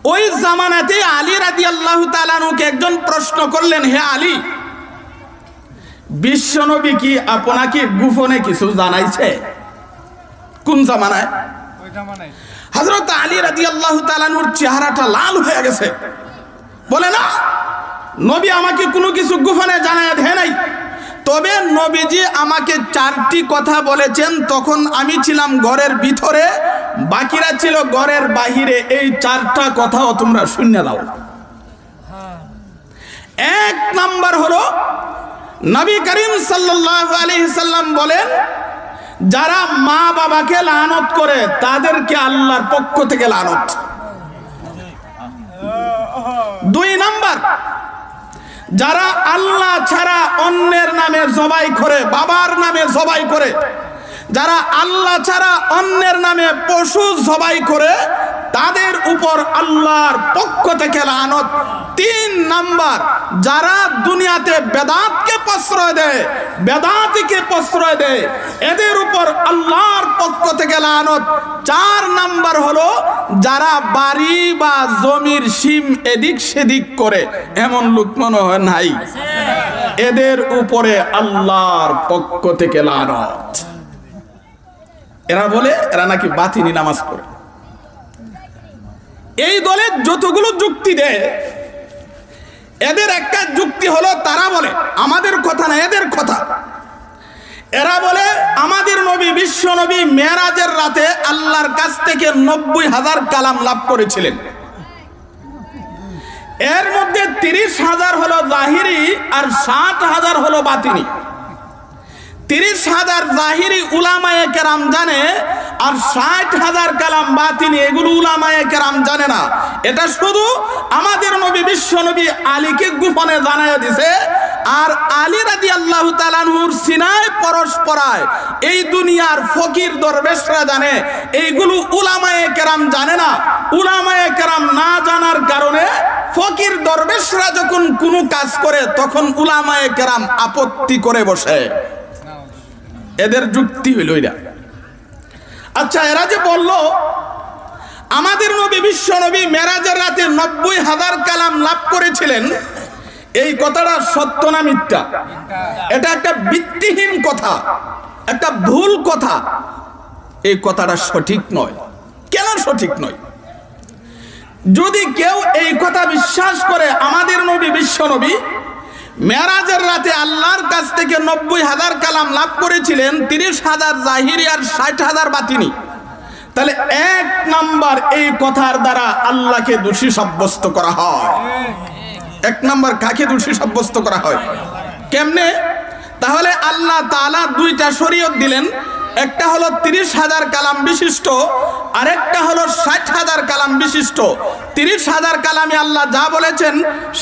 ওই জামানাতে আলী রাদিয়াল্লাহু তাআলা আনহুকে একজন প্রশ্ন করলেন, হে আলী, বিশ্বনবী কি আপনাকে গোপনে কিছু জানাইছে? কোন জামানায়? ওই জামানায় হযরত আলী রাদিয়াল্লাহু তাআলা আনহুর চেহারাটা লাল হয়ে গেছে। বলে, না, নবী আমাকে কোনো কিছু গোপনে জানায় দেয় নাই, তবে নবীজি আমাকে 4টি কথা বলেছেন, তখন আমি ছিলাম ঘরের ভিতরে, বাকিরা ছিল ঘরের বাহিরে। এই 4টা কথাও তোমরা শুনে দাও। এক নাম্বার হলো, নবী করিম সাল্লাল্লাহু আলাইহি সাল্লাম বলেন, যারা মা বাবাকে লানত করে তাদেরকে আল্লাহর পক্ষ থেকে লানত। 2 নাম্বার, যারা আল্লাহ ছাড়া অন্যের নামে জবাই করে, বাবার নামে জবাই করে, যারা আল্লাহ ছাড়া অন্যের নামে পশু জবাই করে, তাদের উপর আল্লাহর পক্ষ থেকে লানত। 3 নাম্বার, যারা দুনিয়াতে বেদাতকে প্রশ্রয় দেয়, বেদাতিকে প্রশ্রয় দেয়, এদের উপর আল্লাহর পক্ষ থেকে লানত। 4 নাম্বার হলো, যারা বাড়ি বা জমির সীম এদিক সেদিক করে, এমন লোক মনে হয় নাই, এদের উপরে আল্লাহর পক্ষ থেকে লানত। এরা বলে এরা নাকি বাতিনি নামাজ পড়ে। এই দলে যতগুলো যুক্তি দেয়, এদের একটা যুক্তি হলো, তারা বলে আমাদের কথা না, এদের কথা। এরা বলে আমাদের নবী, বিশ্ব নবী মেরাজের রাতে আল্লাহর কাছ থেকে 90,000 কালাম লাভ করেছিলেন। এর মধ্যে 30,000 হলো জাহিরি আর 60,000 হলো বাতিনি। 30,000 জাহিরি উলামায়ে কেরাম জানে, আর 60,000 কালাম বাতিনি, এগুলো উলামায়ে কেরাম জানে না। এটা শুধু আমাদের নবী বিশ্ব নবী আলীকে গোপনে জানায় দিছে। আর আলী রাদিয়াল্লাহু তাআলা আনহুর সিনায় পরস্পরায় এই দুনিয়ার ফকির দরবেশরা জানে, এইগুলো উলামায়ে কেরাম জানে না। উলামায়ে কেরাম না জানার কারণে ফকির দরবেশরা যখন কোনো কাজ করে, তখন উলামায়ে কেরাম আপত্তি করে বসে। এদের যুক্তি হইল এটা। আচ্ছা, এরা যে বলল আমাদের নবী বিশ্ব নবী মেরাজের রাতে 90,000 কালাম লাভ করেছিলেন, এই কথাটা সত্য না মিথ্যা? এটা একটা ভিত্তিহীন কথা, একটা ভুল কথা। এই কথাটা সঠিক নয়। কেন সঠিক নয়? যদি কেউ এই কথা বিশ্বাস করে আমাদের নবী বিশ্ব নবী মেরাজের রাতে আল্লাহর কাছ থেকে 90,000 কালাম লাভ করেছিলেন, 30,000 জাহিরি আর 60,000 বাতিনি, তাহলে 1 নাম্বার এই কথার দ্বারা আল্লাহকে দোষী সাব্যস্ত করা হয়। 1 নাম্বার কাকে দোষী সাব্যস্ত করা হয়? কেমনে? তাহলে আল্লাহ তাআলা 2টা শরীয়ত দিলেন, একটা হলো 30,000 কালাম বিশিষ্ট, আরেকটা হলো 60,000 কালাম বিশিষ্ট। 30,000 কালামে আল্লাহ যা বলেছেন,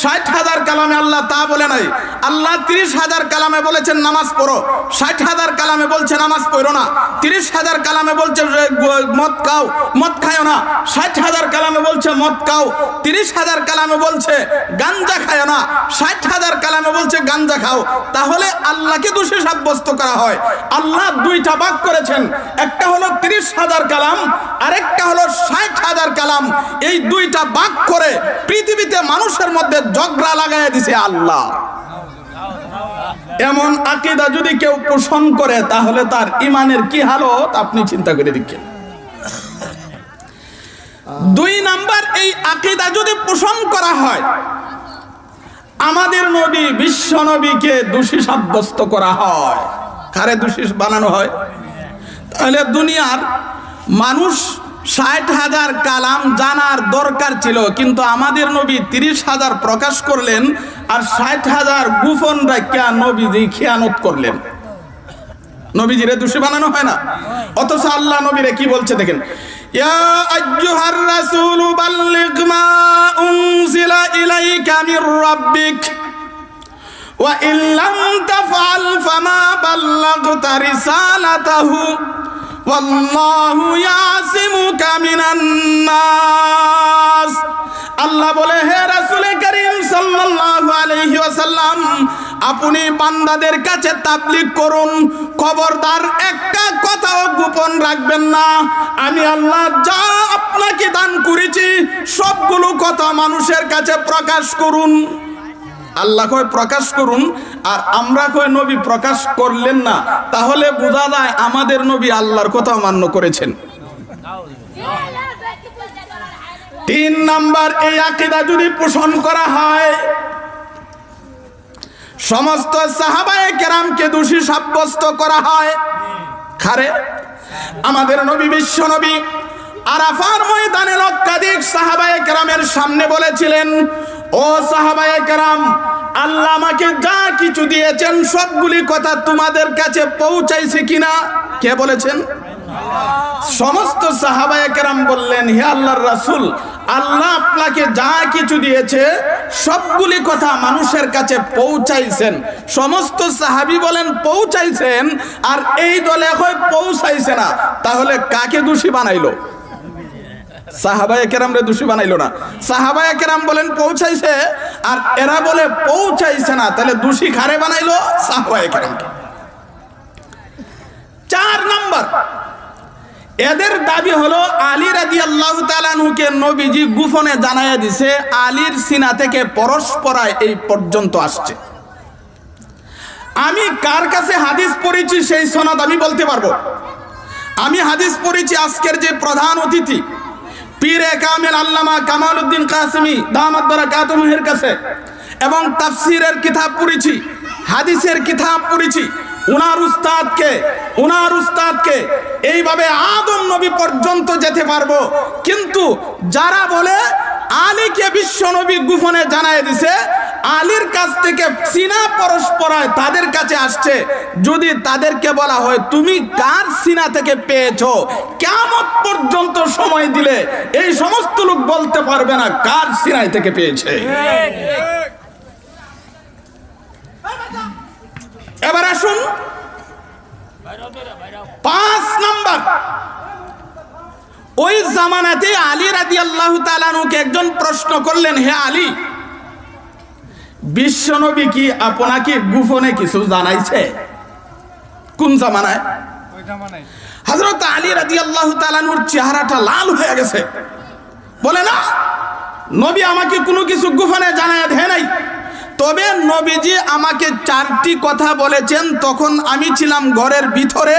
60,000 কালামে আল্লাহ তা বলে নাই। আল্লাহ 30,000 কালামে বলেছেন নামাজ পড়ো, 60,000 কালামে বলছে নামাজ পড়ো না। 30,000 কালামে বলছে মদ খাও, মদ খায়ও না। 60,000 কালামে বলছে মদ খাও। 30,000 কালামে বলছে গাঞ্জা খায়ও না। 60,000 কালামে বলছে গাঞ্জা খাও। তাহলে আল্লাহকে দোষী সাব্যস্ত করা হয়। আল্লাহ 2টা ভাগ করেছেন, একটা হলো 30,000 কালাম, আরেকটা হলো 60,000 কালাম। এই 2টা ভাগ করে পৃথিবীতে মানুষের মধ্যে ঝগড়া লাগাইয়া দিছে আল্লাহ। এমন আকীদা যদি কেউ পোষণ করে, তাহলে তার ঈমানের কি হালত আপনি চিন্তা করে দেখেন। 2 নাম্বার, এই আকীদা যদি পোষণ করা হয়, আমাদের নবী বিশ্ব নবীকে দোষী সাব্যস্ত করা হয়। কারে দোষী বানানো হয়? তাহলে দুনিয়ার মানুষ 60,000 কালাম জানার দরকার ছিল, কিন্তু আমাদের নবী 30,000 প্রকাশ করলেন, আর 60,000 গোপন রাখিয়া নবীজি খিয়ানত করলেন। নবীজিরে দোষী বানানো হয় না? অথচ আল্লাহ নবীরে কি বলছে দেখেন, ইয়া আইয়ুহার রাসূলু বাল্লিগ মা উনজিলা ইলাইকা মির রাব্বিক ওয়া ইল্লাম তাফআল ফামা বাল্লাগতা রিসালাতাহু ওয়াল্লাহু ইয়াসিমুকা মিনান নাস। আল্লাহ বলে, হে রাসূল করিম সাল্লাল্লাহু আলাইহি ওয়াসাল্লাম, আপনি বান্দাদের কাছে তাবলীগ করুন, খবরদার একটা কথাও গোপন রাখবেন না। আমি আল্লাহ যা আপনাকে দান করেছি সবগুলো কথা মানুষের কাছে প্রকাশ করুন। আল্লাহ কয় প্রকাশ করুন, আর আমরা কয় নবী প্রকাশ করলেন না। তাহলে বোঝা যায় আমাদের নবী আল্লাহর কথা মান্য করেছেন। 3 নাম্বার, এই আকীদা যদি পোষণ করা হয়, সমস্ত সাহাবায়ে কেরামকে দোষী সাব্যস্ত করা হয়। খারে আমাদের নবী বিশ্ব নবী আরাফার ময়দানে লক্ষাধিক সাহাবায়ে কেরামের সামনে বলেছিলেন, ও সাহাবায়ে কেরাম, আল্লাহ আমাকে যা কিছু দিয়েছেন সবগুলি কথা তোমাদের কাছে পৌঁছাইছে কিনা? কে বলেছেন? সমস্ত সাহাবায়ে কেরাম বললেন, হে আল্লাহর রাসূল, আল্লাহ আপনাকে যা কিছু দিয়েছে সবগুলি কথা মানুষের কাছে পৌঁছাইছেন। সমস্ত সাহাবী বলেন পৌঁছাইছেন, আর এই দলে হয় পৌঁছাইছে না। তাহলে কাকে দোষী বানাইলো? সাহাবায়ে কেরামরে দোষী বানাইলো না। সাহাবায়ে কেরাম বলেন পৌঁছাইছে, আর এরা বলে পৌঁছাইছে না। তাহলে দোষী কারে বানাইলো? সাহাবায়ে কেরামকে। 4 নাম্বার, এদের দাবি হলো আলী রাদিয়াল্লাহু তাআলা আনহুকে নবীজি গোপনে জানায়া দিছে, আলীর সিনা থেকে পরস্পরায় এই পর্যন্ত আসছে। আমি কার কাছে হাদিস পড়েছি সেই সনদ আমি বলতে পারবো। আমি হাদিস পড়েছি আজকের যে প্রধান অতিথি পীরে কামেল আল্লামা কামালউদ্দিন কাসেমী দামাত বারাকাতুহুর কাছে, এবং তাফসীরের কিতাব পড়েছি, হাদিসের কিতাব পড়েছি। উনার উস্তাদকে এইভাবে আদম নবী পর্যন্ত যেতে পারবো। কিন্তু যারা বলে আলীকে বিশ্ব নবী গোপনে জানায় দিছে, আলীর কাছ থেকে সিনা পরস্পরায় তাদের কাছে আসছে, যদি তাদেরকে বলা হয় তুমি কার সিনা থেকে পেয়েছো, কিয়ামত পর্যন্ত সময় দিলে এই সমস্ত লোক বলতে পারবে না কার সিনায় থেকে পেয়েছে। এবার আসুন 5 নাম্বার, ওই জামানাতে আলী রাদিয়াল্লাহু তাআলা আনহুকে একজন প্রশ্ন করলেন, হে আলী, বিশ্বনবী কি আপনাকে গোপনে কিছু জানাইছে? কোন জামানায়? ওই জামানায় হযরত আলী রাদিয়াল্লাহু তাআলা আনহুর চেহারাটা লাল হয়ে গেছে। বলে না, নবী আমাকে কোনো কিছু গোপনে জানায় দেয় নাই। তবে নবীজি আমাকে 4টি কথা বলেছেন, তখন আমি ছিলাম ঘরের ভিতরে,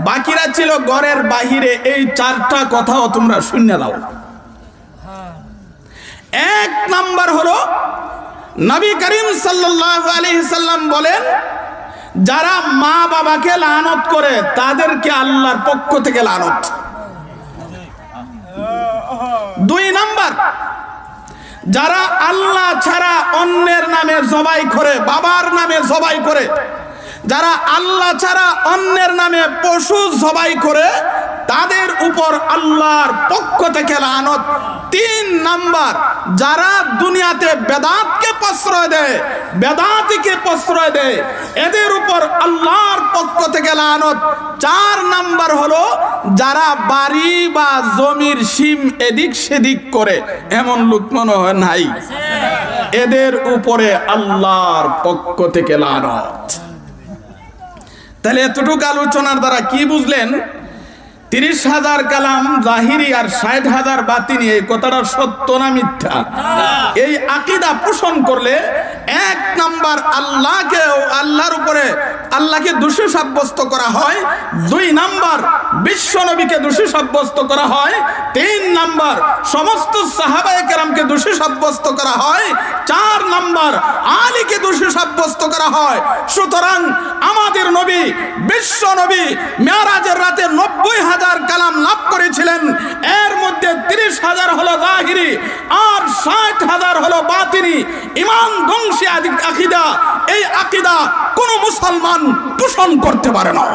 বাকিরা ছিল ঘরের বাহিরে। এই 4টা কথাও তোমরা শুনে দাও। 1 নাম্বার হলো, নবী করিম সাল্লাল্লাহু আলাইহি সাল্লাম বলেন, যারা মা বাবাকে লানত করে তাদেরকে আল্লাহর পক্ষ থেকে লানত। 2 নাম্বার, যারা আল্লাহ ছাড়া অন্যের নামে জবাই করে, বাবার নামে জবাই করে, যারা আল্লাহ ছাড়া অন্যের নামে পশু জবাই করে, তাদের উপর আল্লাহর পক্ষ থেকে লানত। 3 নাম্বার, যারা দুনিয়াতে বেদাতকে প্রশ্রয় দেয়, বেদাতিকে প্রশ্রয় দেয়, এদের উপর আল্লাহর পক্ষ থেকে লানত। 4 নাম্বার হলো, যারা বাড়ি বা জমির সীম এদিক সেদিক করে, এমন লোক মনে হয় নাই, এদের উপরে আল্লাহর পক্ষ থেকে লানত। তাহলে এতটুকু আলোচনার দ্বারা কি বুঝলেন? 30,000 কালাম জাহিরি আর 60,000 বাতিনি, এই কথাটা সত্য না মিথ্যা? এই আকীদা পোষণ করলে 1 নাম্বার আল্লাহর উপরে আল্লাহকে দোষী সাব্যস্ত করা হয়, 2 নাম্বার বিশ্ব নবীকে দোষী সাব্যস্ত করা হয়, 3 নাম্বার সমস্ত সাহাবায়ে কেরামকে দোষী সাব্যস্ত করা হয়, 4 নাম্বার আলীকে দোষী সাব্যস্ত করা হয়। সুতরাং আমাদের নবী বিশ্ব নবী মেরাজের রাতে 90,000 কালাম লাভ করেছিলেন। এর মধ্যে 30,000 হলো জাহিরি আর 60,000 হলো বাতিনি। ঈমান ধ্বংসী আকীদা, এই আকীদা কোন মুসলমান পোষণ করতে পারে না।